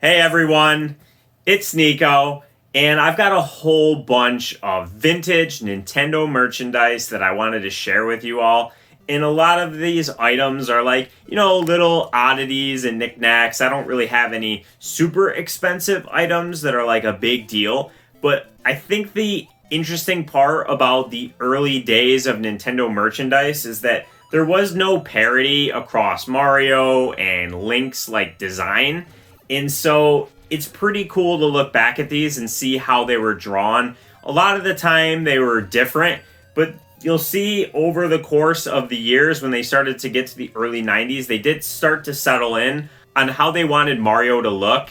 Hey everyone, it's Nico, and I've got a whole bunch of vintage Nintendo merchandise that I wanted to share with you all. And a lot of these items are like, little oddities and knickknacks. I don't really have any super expensive items that are like a big deal, but I think the interesting part about the early days of Nintendo merchandise is that there was no parity across Mario and Link's like design. And so it's pretty cool to look back at these and see how they were drawn. A lot of the time they were different, but you'll see over the course of the years when they started to get to the early 90s, they did start to settle in on how they wanted Mario to look.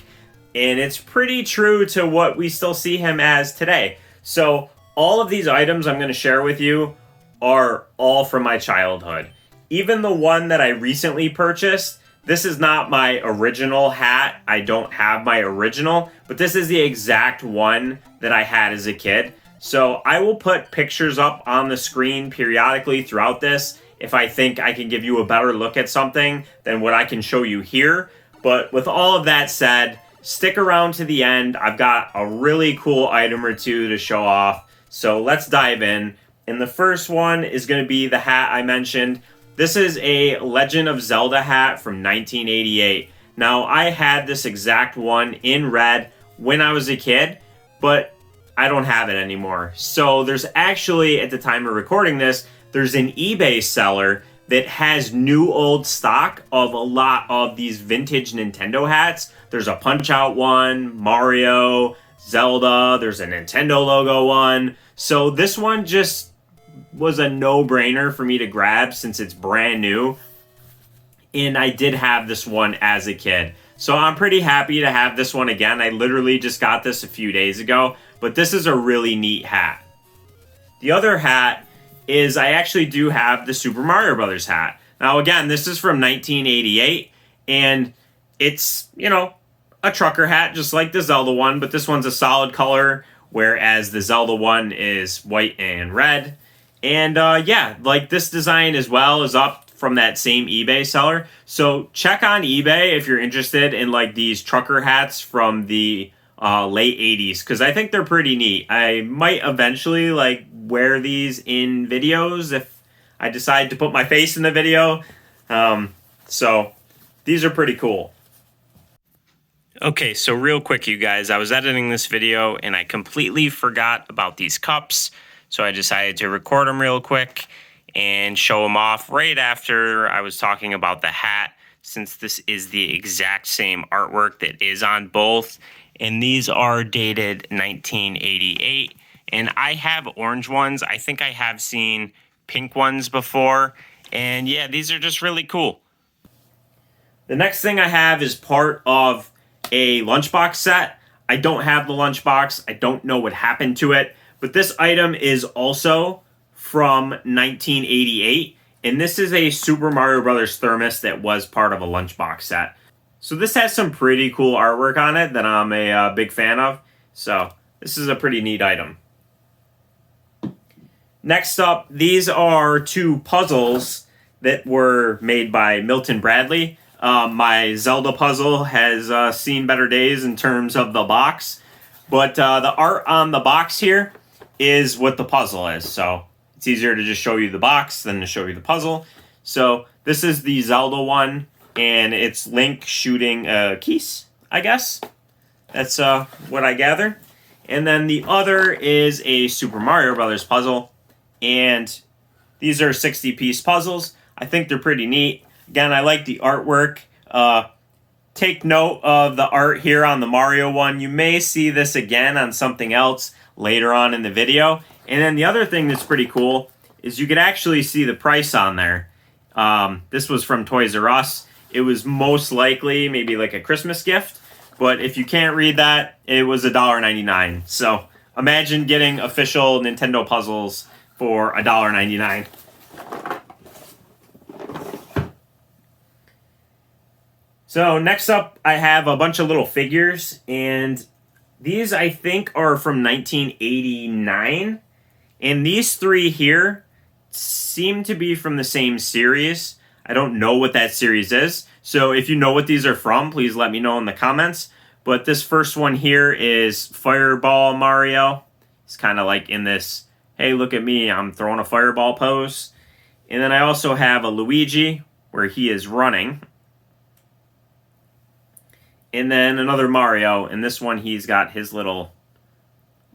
And it's pretty true to what we still see him as today. So all of these items I'm going to share with you are all from my childhood. Even the one that I recently purchased, this is not my original hat. I don't have my original, but this is the exact one that I had as a kid. So I will put pictures up on the screen periodically throughout this if I think I can give you a better look at something than what I can show you here. But with all of that said, stick around to the end. I've got a really cool item or two to show off. So let's dive in. And the first one is going to be the hat I mentioned. This is a Legend of Zelda hat from 1988. Now, I had this exact one in red when I was a kid, but I don't have it anymore. So there's actually, at the time of recording this, there's an eBay seller that has new old stock of a lot of these vintage Nintendo hats. There's a Punch-Out one, Mario, Zelda, there's a Nintendo logo one. So this one just was a no-brainer for me to grab since it's brand new. And I did have this one as a kid. So I'm pretty happy to have this one again. I literally just got this a few days ago. But this is a really neat hat. The other hat is I actually do have the Super Mario Brothers hat. Now again, this is from 1988. And it's, a trucker hat just like the Zelda one. But this one's a solid color. Whereas the Zelda one is white and red. And like this design as well is up from that same eBay seller. So check on eBay if you're interested in like these trucker hats from the late 80s, because I think they're pretty neat. I might eventually like wear these in videos if I decide to put my face in the video. So these are pretty cool. Okay, so real quick, you guys, I was editing this video and I completely forgot about these cups. So I decided to record them real quick and show them off right after I was talking about the hat, since this is the exact same artwork that is on both. And these are dated 1988. And I have orange ones. I think I have seen pink ones before. And yeah, these are just really cool. The next thing I have is part of a lunchbox set. I don't have the lunchbox. I don't know what happened to it. But this item is also from 1988, and this is a Super Mario Brothers thermos that was part of a lunchbox set. So this has some pretty cool artwork on it that I'm a big fan of. So this is a pretty neat item. Next up, these are two puzzles that were made by Milton Bradley. My Zelda puzzle has seen better days in terms of the box, but the art on the box here is what the puzzle is. So it's easier to just show you the box than to show you the puzzle. So this is the Zelda one, and it's Link shooting a Keese, I guess. That's what I gather. And then the other is a Super Mario Brothers puzzle, and these are 60-piece puzzles. I think they're pretty neat. Again, I like the artwork. Take note of the art here on the Mario one. You may see this again on something else later on in the video. And then the other thing that's pretty cool is you can actually see the price on there. This was from Toys R Us. It was most likely maybe like a Christmas gift, but if you can't read that, it was $1.99. So imagine getting official Nintendo puzzles for $1.99. So next up, I have a bunch of little figures, and these I think are from 1989. And these three here seem to be from the same series. I don't know what that series is. So if you know what these are from, please let me know in the comments. But this first one here is Fireball Mario. It's kind of like in this, hey, look at me, I'm throwing a fireball pose. And then I also have a Luigi where he is running. And then another Mario, and this one he's got his little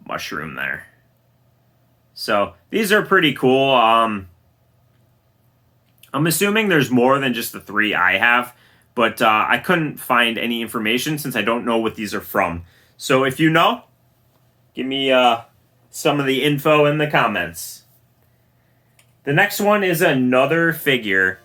mushroom there. So these are pretty cool. I'm assuming there's more than just the 3 I have, but I couldn't find any information since I don't know what these are from. So if you know, give me some of the info in the comments. The next one is another figure,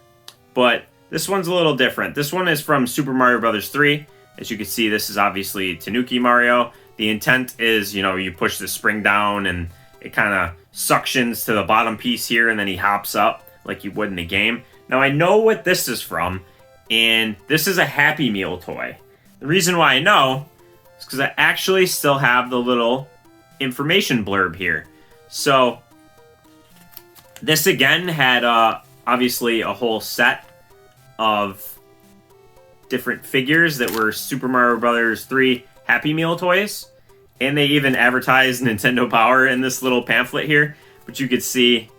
but this one's a little different. This one is from Super Mario Bros. 3. As you can see, this is obviously Tanuki Mario. The intent is, you push the spring down and it kind of suctions to the bottom piece here, and then he hops up like you would in the game. Now, I know what this is from, and this is a Happy Meal toy. The reason why I know is because I actually still have the little information blurb here. So, this again had obviously a whole set of different figures that were Super Mario Bros. 3 Happy Meal toys. And they even advertised Nintendo Power in this little pamphlet here. But you could see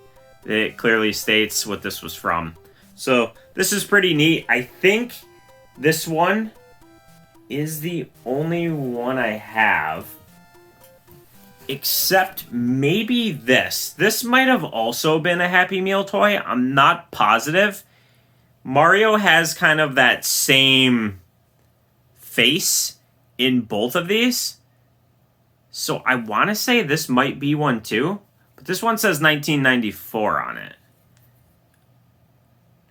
that it clearly states what this was from. So this is pretty neat. I think this one is the only one I have. Except maybe this. This might have also been a Happy Meal toy. I'm not positive. Mario has kind of that same face in both of these. So I want to say this might be one too. But this one says 1994 on it.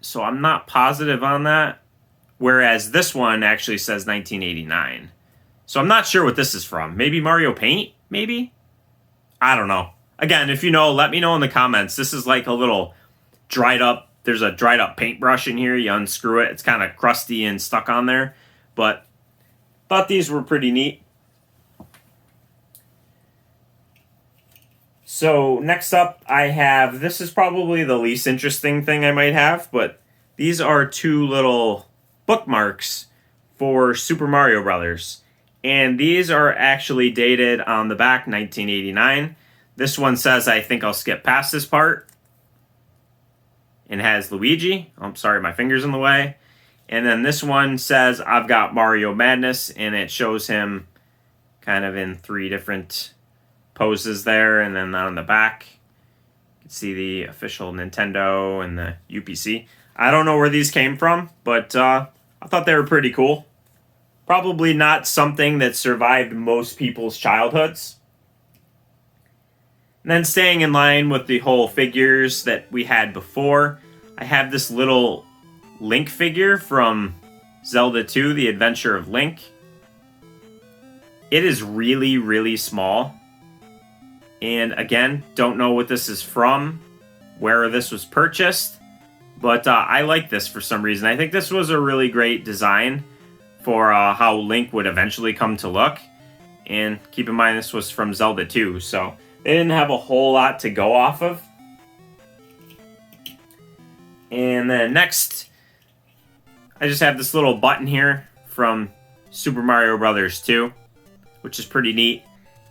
So I'm not positive on that. Whereas this one actually says 1989. So I'm not sure what this is from. Maybe Mario Paint? Maybe? I don't know. Again, if you know, let me know in the comments. This is like a little dried up. There's a dried up paintbrush in here. You unscrew it. It's kind of crusty and stuck on there. But thought these were pretty neat. So next up I have, this is probably the least interesting thing I might have, but these are 2 little bookmarks for Super Mario Brothers. And these are actually dated on the back, 1989. This one says, I think I'll skip past this part. And has Luigi. I'm sorry, my finger's in the way. And then this one says, I've got Mario Madness, and it shows him kind of in 3 different poses there. And then on the back, you can see the official Nintendo and the UPC. I don't know where these came from, but I thought they were pretty cool. Probably not something that survived most people's childhoods. And then staying in line with the whole figures that we had before, I have this little Link figure from Zelda 2, The Adventure of Link. It is really, really small. And again, don't know what this is from, where this was purchased. But I like this for some reason. I think this was a really great design for how Link would eventually come to look. And keep in mind, this was from Zelda 2, so they didn't have a whole lot to go off of. And then next, I just have this little button here from Super Mario Bros. 2, which is pretty neat.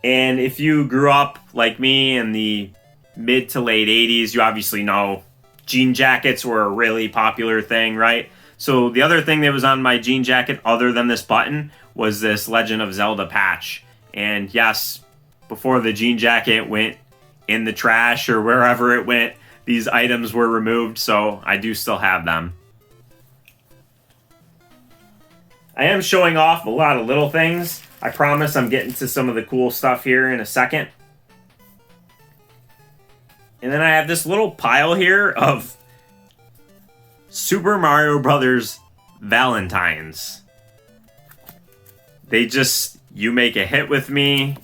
And if you grew up like me in the mid to late 80s, you obviously know jean jackets were a really popular thing, right? So the other thing that was on my jean jacket other than this button was this Legend of Zelda patch. And yes, before the jean jacket went in the trash or wherever it went, these items were removed, so I do still have them. I am showing off a lot of little things. I promise I'm getting to some of the cool stuff here in a second. And then I have this little pile here of Super Mario Brothers Valentines. They just, you make a hit with me,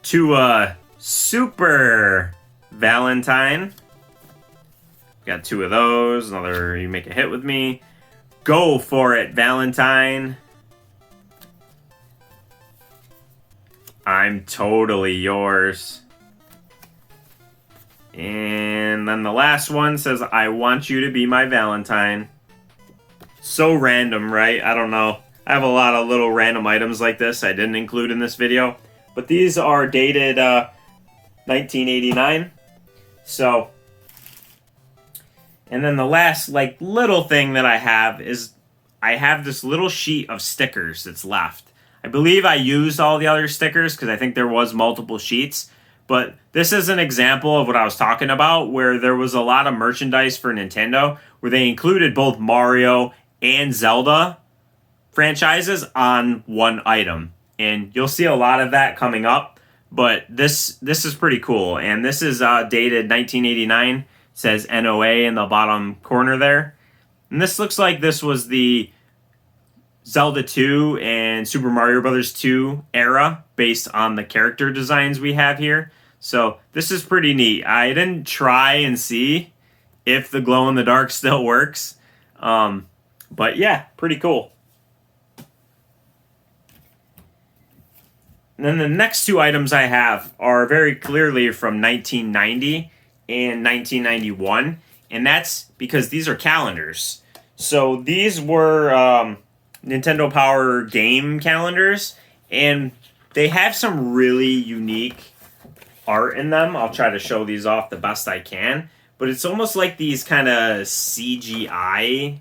to a Super Valentine. Got 2 of those. Another, you make a hit with me. Go for it, Valentine. I'm totally yours. And then the last one says, I want you to be my Valentine. So random, right? I don't know. I have a lot of little random items like this I didn't include in this video. But these are dated 1989. So, and then the last like little thing that I have is I have this little sheet of stickers that's left. I believe I used all the other stickers because I think there was multiple sheets. But this is an example of what I was talking about, where there was a lot of merchandise for Nintendo where they included both Mario and Zelda franchises on one item. And you'll see a lot of that coming up, but this is pretty cool. And this is dated 1989. It says NOA in the bottom corner there. And this looks like this was the Zelda 2 and Super Mario Bros. 2 era based on the character designs we have here. So this is pretty neat. I didn't try and see if the glow-in-the-dark still works. But yeah, pretty cool. And then the next two items I have are very clearly from 1990 and 1991. And that's because these are calendars. So these were Nintendo Power game calendars. And they have some really unique art in them. I'll try to show these off the best I can. But it's almost like these kind of CGI.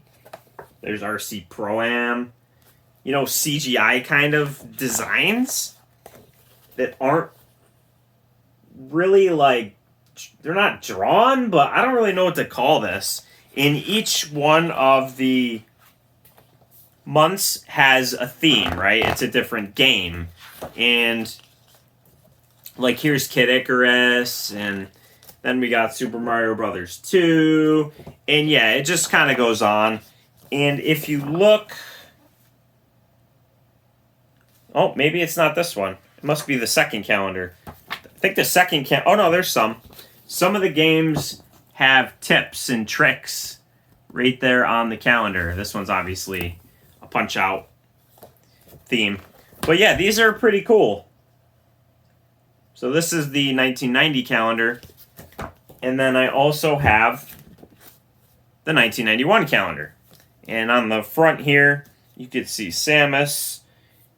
There's RC Pro-Am. You know, CGI kind of designs that aren't really like, they're not drawn, but I don't really know what to call this. And each one of the months has a theme, right? It's a different game. And like here's Kid Icarus, and then we got Super Mario Brothers 2. And yeah, it just kind of goes on. And if you look, oh, maybe it's not this one. It must be the second calendar. I think the second oh no, there's some. Some of the games have tips and tricks right there on the calendar. This one's obviously a Punch-Out theme. But yeah, these are pretty cool. So this is the 1990 calendar. And then I also have the 1991 calendar. And on the front here, you could see Samus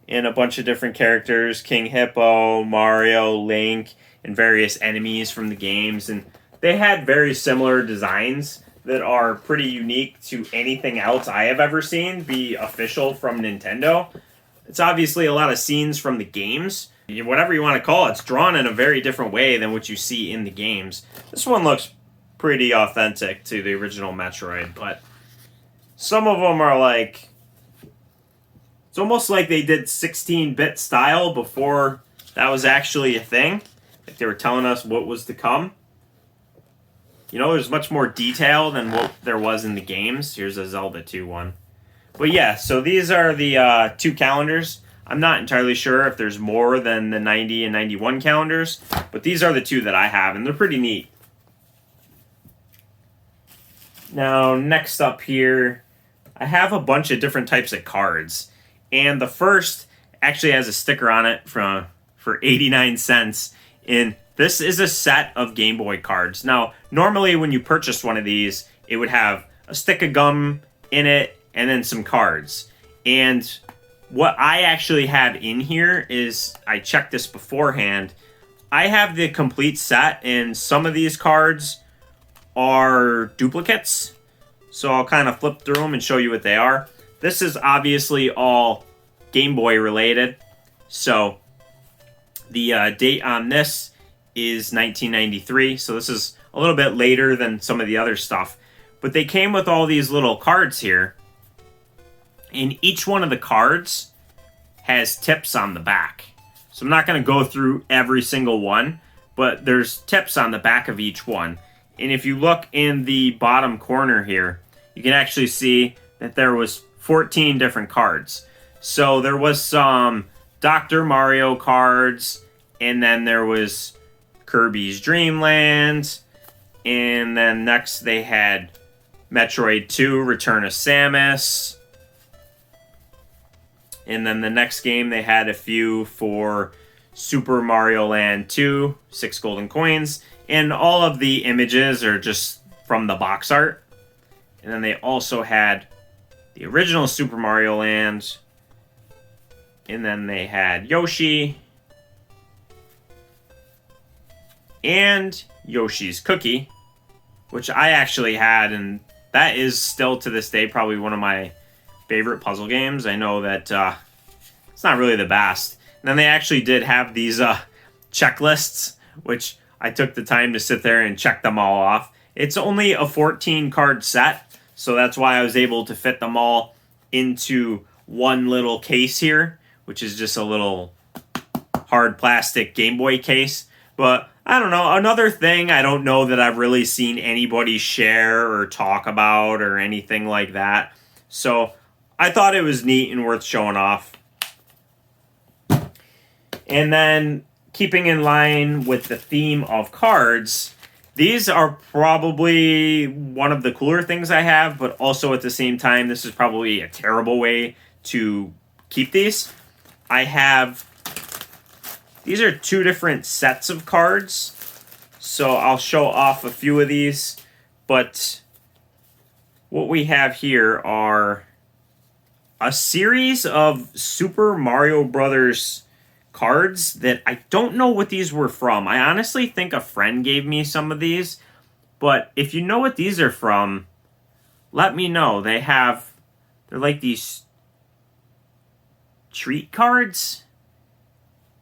and a bunch of different characters, King Hippo, Mario, Link, and various enemies from the games. And they had very similar designs that are pretty unique to anything else I have ever seen be official from Nintendo. It's obviously a lot of scenes from the games. Whatever you want to call it, it's drawn in a very different way than what you see in the games. This one looks pretty authentic to the original Metroid, but some of them are like, it's almost like they did 16-bit style before that was actually a thing. Like they were telling us what was to come. You know, there's much more detail than what there was in the games. Here's a Zelda 2 one. But yeah, so these are the two calendars. I'm not entirely sure if there's more than the 90 and 91 calendars, but these are the two that I have, and they're pretty neat. Now, next up here, I have a bunch of different types of cards. And the first actually has a sticker on it for 89 cents. And this is a set of Game Boy cards. Now, normally when you purchase one of these, it would have a stick of gum in it and then some cards. And what I actually have in here is, I checked this beforehand, I have the complete set, and some of these cards are duplicates. So I'll kind of flip through them and show you what they are. This is obviously all Game Boy related. So the date on this is 1993. So this is a little bit later than some of the other stuff. But they came with all these little cards here. And each one of the cards has tips on the back. So I'm not going to go through every single one, but there's tips on the back of each one. And if you look in the bottom corner here, you can actually see that there was 14 different cards. So there was some Dr. Mario cards, and then there was Kirby's Dream Land, and then next they had Metroid 2 Return of Samus. And then the next game they had a few for Super Mario Land 2, 6 golden coins. And all of the images are just from the box art. And then they also had the original Super Mario Land, And then they had Yoshi and Yoshi's Cookie, which I actually had, and that is still to this day probably one of my favorite puzzle games. I know that it's not really the best. And then they actually did have these checklists, which I took the time to sit there and check them all off. It's only a 14 card set, so that's why I was able to fit them all into one little case here, which is just a little hard plastic Game Boy case. But I don't know, another thing I don't know that I've really seen anybody share or talk about or anything like that. So I thought it was neat and worth showing off. And then, keeping in line with the theme of cards, these are probably one of the cooler things I have, but also at the same time, this is probably a terrible way to keep these. I have, these are two different sets of cards, so I'll show off a few of these, but what we have here are a series of Super Mario Brothers cards that I don't know what these were from. I honestly think a friend gave me some of these, but if you know what these are from, let me know. They're like these treat cards.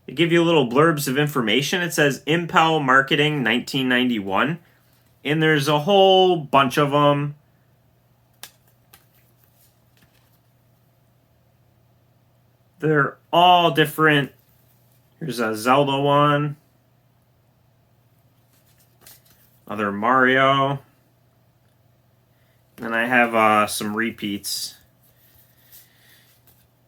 They give you little blurbs of information. It says Impel Marketing 1991, and there's a whole bunch of them. They're all different. Here's a Zelda one. Another Mario. And I have some repeats.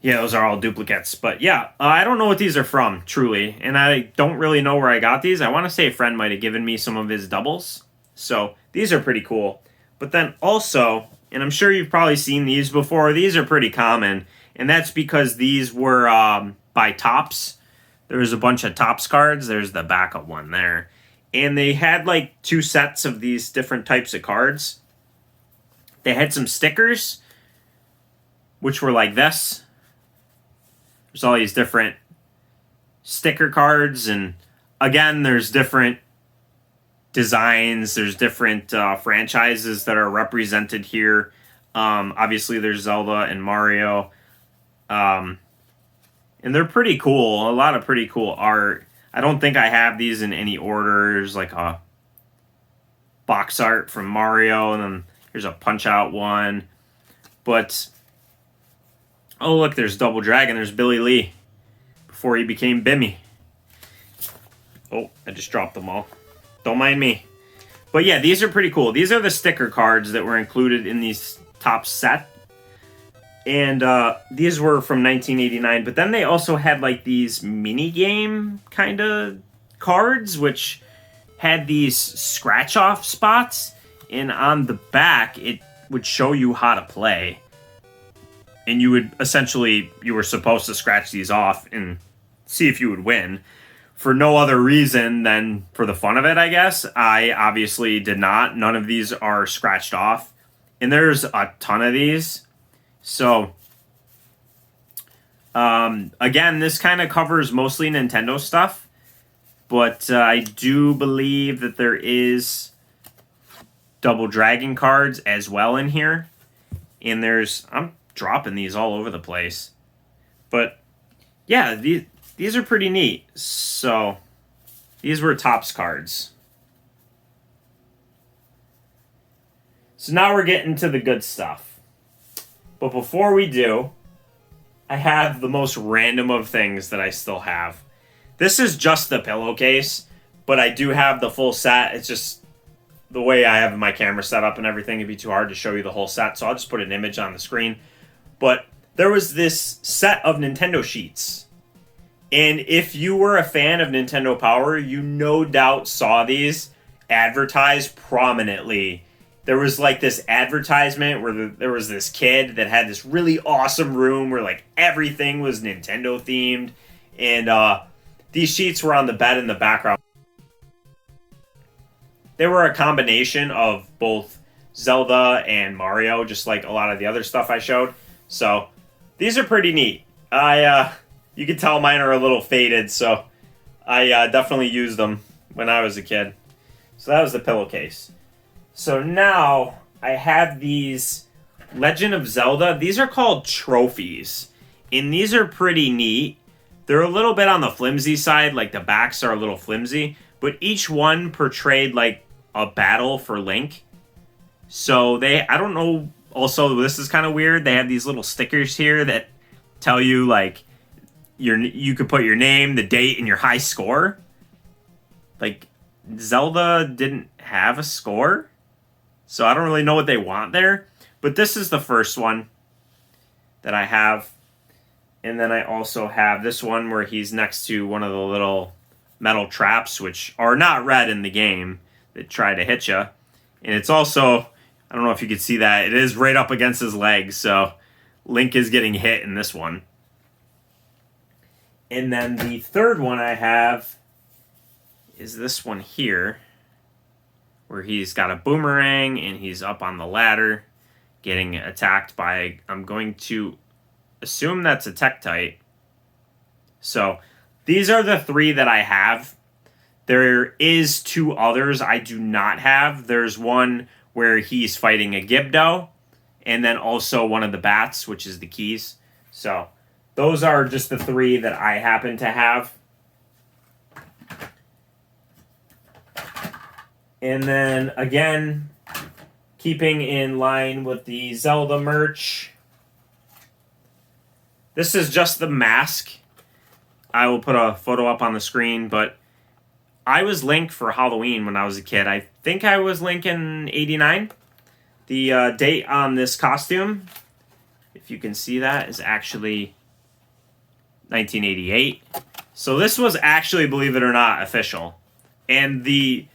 Yeah, those are all duplicates. But yeah, I don't know what these are from, truly. And I don't really know where I got these. I want to say a friend might have given me some of his doubles. So these are pretty cool. But then also, and I'm sure you've probably seen these before, these are pretty common. And that's because these were by Topps. There was a bunch of Topps cards. There's the backup one there. And they had like two sets of these different types of cards. They had some stickers, which were like this. There's all these different sticker cards. And again, there's different designs. There's different franchises that are represented here. Obviously, there's Zelda and Mario. And they're pretty cool. A lot of pretty cool art. I don't think I have these in any order. There's like a box art from Mario, and then here's a Punch-Out one. But, oh look, there's Double Dragon. There's Billy Lee before he became Bimmy. Oh, I just dropped them all. Don't mind me. But yeah, these are pretty cool. These are the sticker cards that were included in these top set. And these were from 1989. But then they also had like these mini game kind of cards, which had these scratch off spots. And on the back, it would show you how to play. And you would essentially, you were supposed to scratch these off and see if you would win. For no other reason than for the fun of it, I guess. I obviously did not. None of these are scratched off. And there's a ton of these. So, again, this kind of covers mostly Nintendo stuff, but I do believe that there is Double Dragon cards as well in here, and I'm dropping these all over the place, but yeah, these are pretty neat. So, these were Topps cards. So now we're getting to the good stuff. But before we do, I have the most random of things that I still have. This is just the pillowcase, but I do have the full set. It's just the way I have my camera set up and everything. It'd be too hard to show you the whole set, so I'll just put an image on the screen. But there was this set of Nintendo sheets. And if you were a fan of Nintendo Power, you no doubt saw these advertised prominently. There was like this advertisement where there was this kid that had this really awesome room where like everything was Nintendo themed, and these sheets were on the bed in the background. They were a combination of both Zelda and Mario, just like a lot of the other stuff I showed. So these are pretty neat. You You can tell mine are a little faded, so I definitely used them when I was a kid. So that was the pillowcase. So now I have these Legend of Zelda. These are called trophies, and these are pretty neat. They're a little bit on the flimsy side, like the backs are a little flimsy, but each one portrayed like a battle for Link. So I don't know, also this is kind of weird, they have these little stickers here that tell you like you could put your name, the date, and your high score. Like, Zelda didn't have a score, so I don't really know what they want there. But this is the first one that I have. And then I also have this one where he's next to one of the little metal traps, which are not red in the game, that try to hit you. And it's also, I don't know if you can see that, it is right up against his legs, so Link is getting hit in this one. And then the third one I have is this one here, where he's got a boomerang and he's up on the ladder getting attacked by, I'm going to assume that's a Tektite. So these are the three that I have. There is two others I do not have. There's one where he's fighting a Gibdo, and then also one of the bats, which is the keys. So those are just the three that I happen to have. And then, again, keeping in line with the Zelda merch, this is just the mask. I will put a photo up on the screen, but I was Link for Halloween when I was a kid. I think I was Link in '89. The date on this costume, if you can see that, is actually 1988. So this was actually, believe it or not, official. And the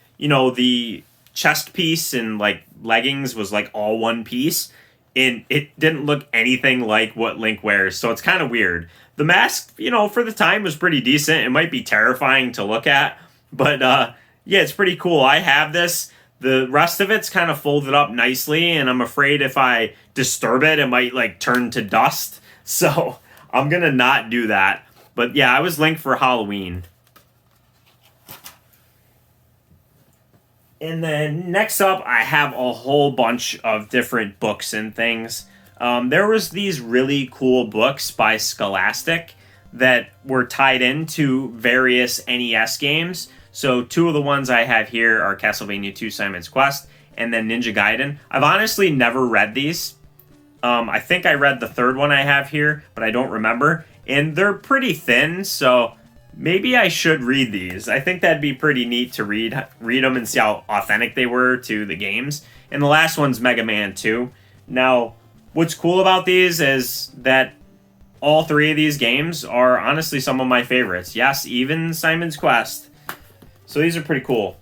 chest piece and like leggings was like all one piece, and it didn't look anything like what Link wears. So it's kind of weird. The mask, for the time was pretty decent. It might be terrifying to look at, but yeah, it's pretty cool. I have this. The rest of it's kind of folded up nicely, and I'm afraid if I disturb it, it might like turn to dust. So I'm gonna not do that. But yeah, I was Link for Halloween. And then next up, I have a whole bunch of different books and things. There was these really cool books by Scholastic that were tied into various NES games. So two of the ones I have here are Castlevania 2 Simon's Quest and then Ninja Gaiden. I've honestly never read these. I think I read the third one I have here, but I don't remember. And they're pretty thin, so maybe I should read these. I think that'd be pretty neat to read them and see how authentic they were to the games. And the last one's Mega Man 2. Now, what's cool about these is that all three of these games are honestly some of my favorites. Yes, even Simon's Quest. So these are pretty cool.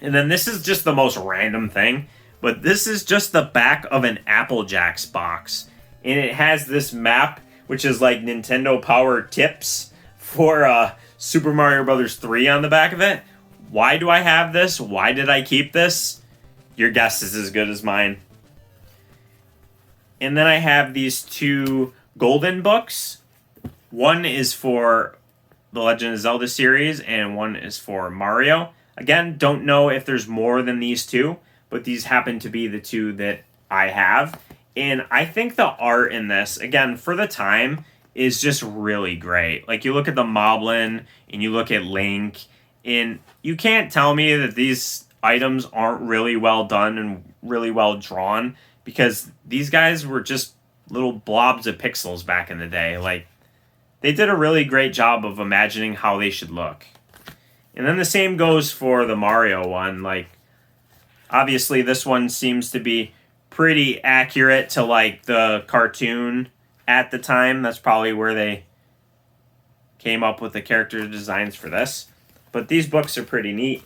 And then this is just the most random thing, but this is just the back of an Apple Jacks box. And it has this map, which is like Nintendo Power tips for Super Mario Bros. 3 on the back of it. Why do I have this? Why did I keep this? Your guess is as good as mine. And then I have these two golden books. One is for the Legend of Zelda series, and one is for Mario. Again, don't know if there's more than these two, but these happen to be the two that I have. And I think the art in this, again, for the time, is just really great. Like, you look at the Moblin, and you look at Link, and you can't tell me that these items aren't really well done and really well drawn, because these guys were just little blobs of pixels back in the day. Like, they did a really great job of imagining how they should look. And then the same goes for the Mario one. Like, obviously this one seems to be pretty accurate to like the cartoon at the time. That's probably where they came up with the character designs for this. But these books are pretty neat.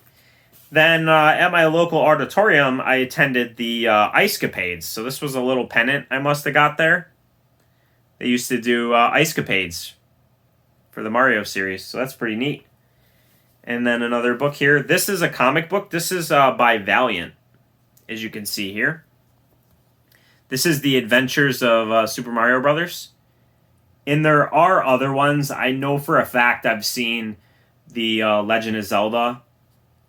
Then at my local auditorium, I attended the Ice Capades. So this was a little pennant I must have got there. They used to do Ice Capades for the Mario series, so that's pretty neat. And then another book here. This is a comic book. This is by Valiant, as you can see here. This is the Adventures of Super Mario Brothers. And there are other ones. I know for a fact I've seen the Legend of Zelda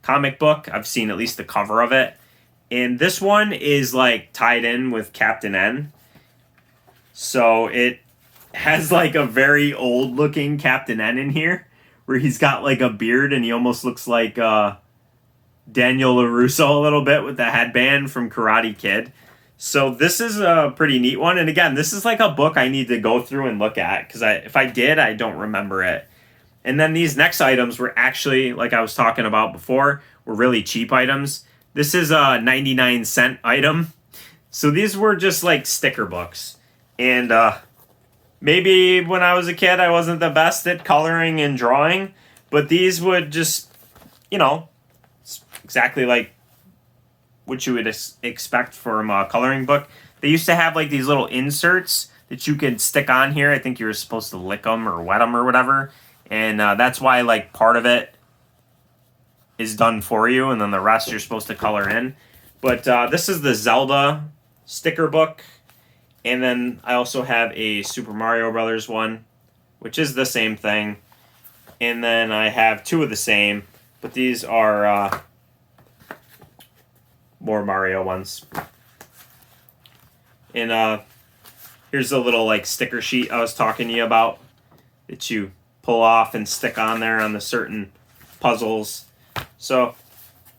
comic book. I've seen at least the cover of it. And this one is like tied in with Captain N. So it has like a very old looking Captain N in here, where he's got like a beard and he almost looks like Daniel LaRusso a little bit with the headband from Karate Kid. So this is a pretty neat one. And again, this is like a book I need to go through and look at, because if I did, I don't remember it. And then these next items were actually, like I was talking about before, were really cheap items. This is a 99-cent item. So these were just like sticker books. And maybe when I was a kid, I wasn't the best at coloring and drawing, but these would just, you know, exactly like what you would expect from a coloring book. They used to have like these little inserts that you could stick on here. I think you were supposed to lick them or wet them or whatever. And that's why like part of it is done for you, and then the rest you're supposed to color in. But this is the Zelda sticker book. And then I also have a Super Mario Brothers one, which is the same thing. And then I have two of the same, but these are more Mario ones. And here's a little like sticker sheet I was talking to you about that you pull off and stick on there on the certain puzzles. So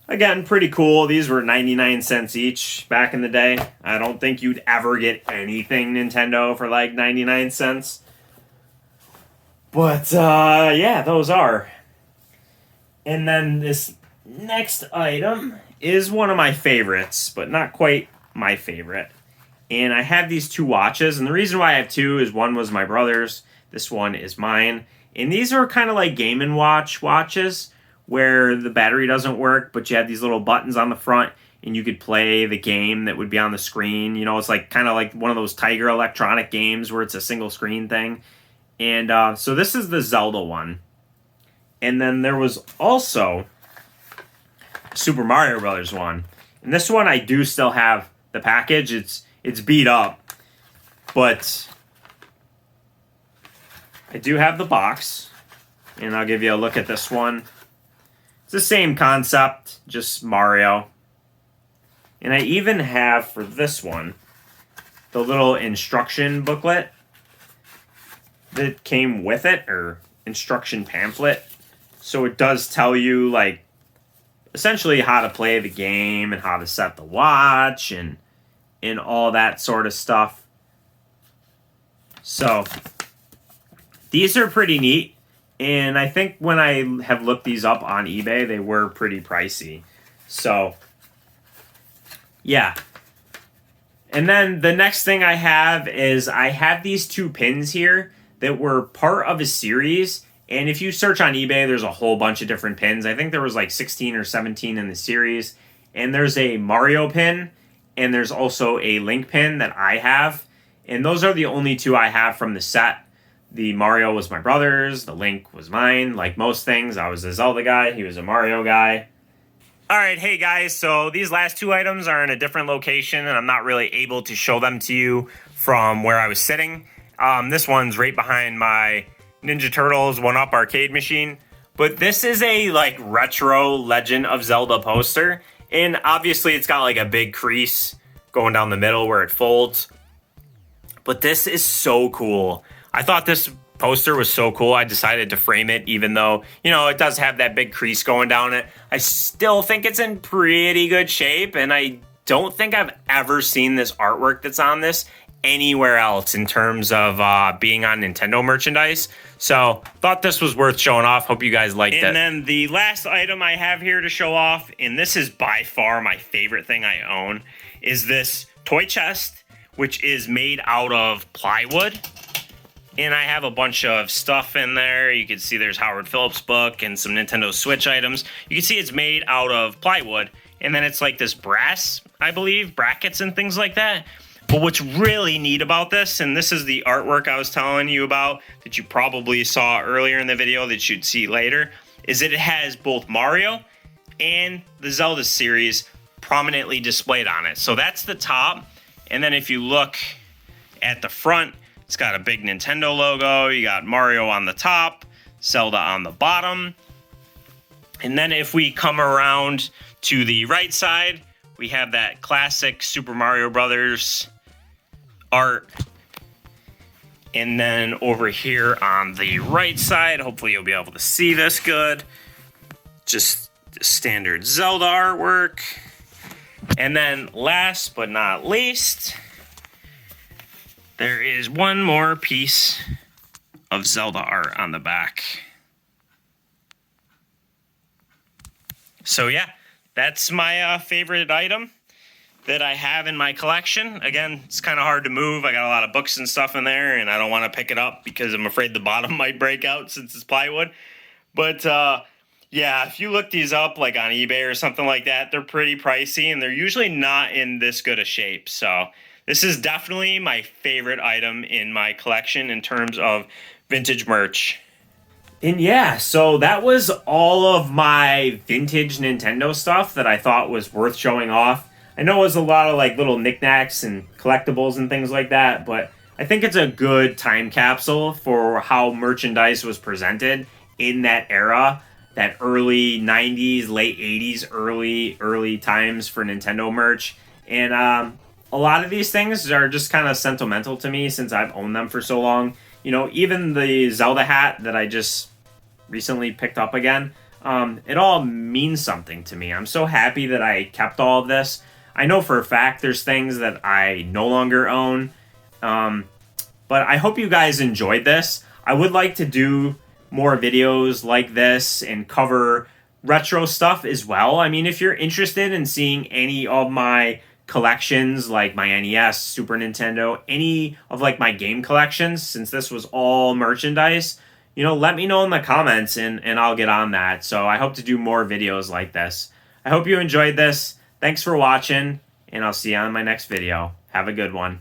again, pretty cool. These were 99 cents each back in the day. I don't think you'd ever get anything Nintendo for like 99 cents. But yeah, those are. And then this next item is one of my favorites, but not quite my favorite. And I have these two watches, and the reason why I have two is one was my brother's, this one is mine. And these are kind of like Game & Watch watches, where the battery doesn't work, but you have these little buttons on the front, and you could play the game that would be on the screen. You know, it's like kind of like one of those Tiger Electronic games where it's a single screen thing. And so this is the Zelda one. And then there was also Super Mario Brothers one. And this one I do still have the package. It's beat up, but I do have the box, and I'll give you a look at this one. It's the same concept, just Mario. And I even have, for this one, the little instruction booklet that came with it, or instruction pamphlet. So it does tell you, like, essentially how to play the game and how to set the watch and all that sort of stuff. So these are pretty neat. And I think when I have looked these up on eBay, they were pretty pricey. So, yeah. And then the next thing I have is I have these two pins here that were part of a series. And if you search on eBay, there's a whole bunch of different pins. I think there was like 16 or 17 in the series. And there's a Mario pin, and there's also a Link pin that I have. And those are the only two I have from the set. The Mario was my brother's, the Link was mine. Like most things, I was a Zelda guy, he was a Mario guy. Alright, hey guys, so these last two items are in a different location, and I'm not really able to show them to you from where I was sitting. This one's right behind my Ninja Turtles 1-Up arcade machine. But this is a like retro Legend of Zelda poster, and obviously it's got like a big crease going down the middle where it folds. But this is so cool. I thought this poster was so cool, I decided to frame it, even though, you know, it does have that big crease going down it. I still think it's in pretty good shape, and I don't think I've ever seen this artwork that's on this anywhere else in terms of being on Nintendo merchandise. So, thought this was worth showing off. Hope you guys liked it. And then the last item I have here to show off, and this is by far my favorite thing I own, is this toy chest, which is made out of plywood. And I have a bunch of stuff in there. You can see there's Howard Phillips' book and some Nintendo Switch items. You can see it's made out of plywood. And then it's like this brass, I believe, brackets and things like that. But what's really neat about this, and this is the artwork I was telling you about that you probably saw earlier in the video that you'd see later, is that it has both Mario and the Zelda series prominently displayed on it. So that's the top. And then if you look at the front, It's got a big Nintendo logo. You got Mario on the top, Zelda on the bottom. And then if we come around to the right side, we have that classic Super Mario Brothers art. And then over here on the right side, hopefully you'll be able to see this good. Just the standard Zelda artwork. And then last but not least, there is one more piece of Zelda art on the back. So yeah, that's my favorite item that I have in my collection. Again, it's kind of hard to move. I got a lot of books and stuff in there, and I don't want to pick it up because I'm afraid the bottom might break out since it's plywood. But yeah, if you look these up like on eBay or something like that, they're pretty pricey, and they're usually not in this good a shape. So this is definitely my favorite item in my collection in terms of vintage merch. And yeah, so that was all of my vintage Nintendo stuff that I thought was worth showing off. I know it was a lot of like little knickknacks and collectibles and things like that, but I think it's a good time capsule for how merchandise was presented in that era, that early 90s, late 80s, early times for Nintendo merch. And a lot of these things are just kind of sentimental to me since I've owned them for so long. You know, even the Zelda hat that I just recently picked up again, it all means something to me. I'm so happy that I kept all of this. I know for a fact there's things that I no longer own, but I hope you guys enjoyed this. I would like to do more videos like this and cover retro stuff as well. I mean, if you're interested in seeing any of my collections, like my NES, Super Nintendo, any of like my game collections, since this was all merchandise, you know, let me know in the comments and I'll get on that. So I hope to do more videos like this. I hope you enjoyed this. Thanks for watching, and I'll see you on my next video. Have a good one.